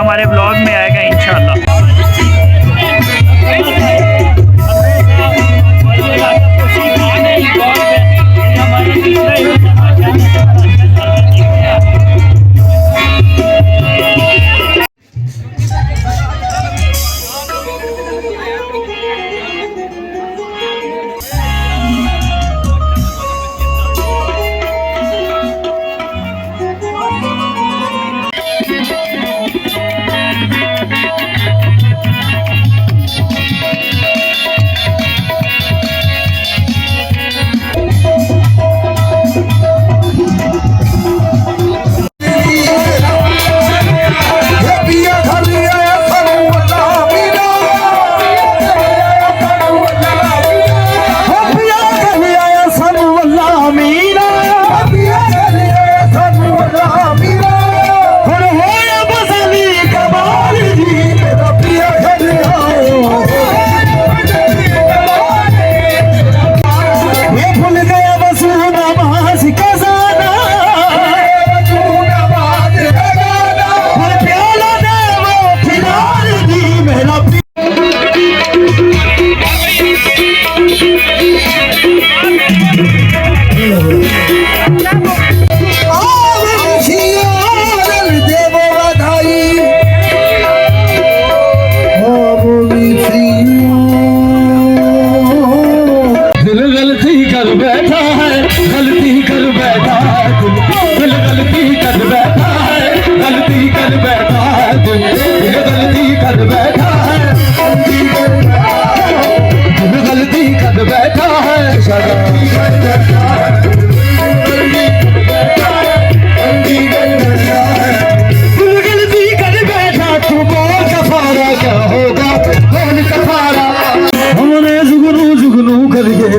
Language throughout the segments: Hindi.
हमारे ब्लॉग में आएगा इंशाल्लाह।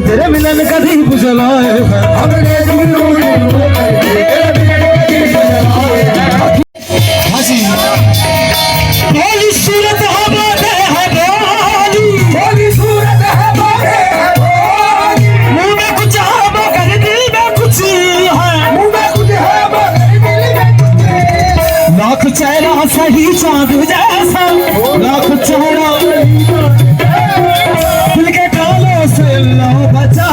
तेरे मिलन कभी बुझलाए हमने भोली सूरत है बातें है भोली सूरत है बातें है मुंह में कुछ है मगर दिल में कुछ है मुंह में कुछ है मगर दिल में कुछ है लाख चेहरा सही चांद जैसा लाख चेहरा दिल के कालों से लो बचा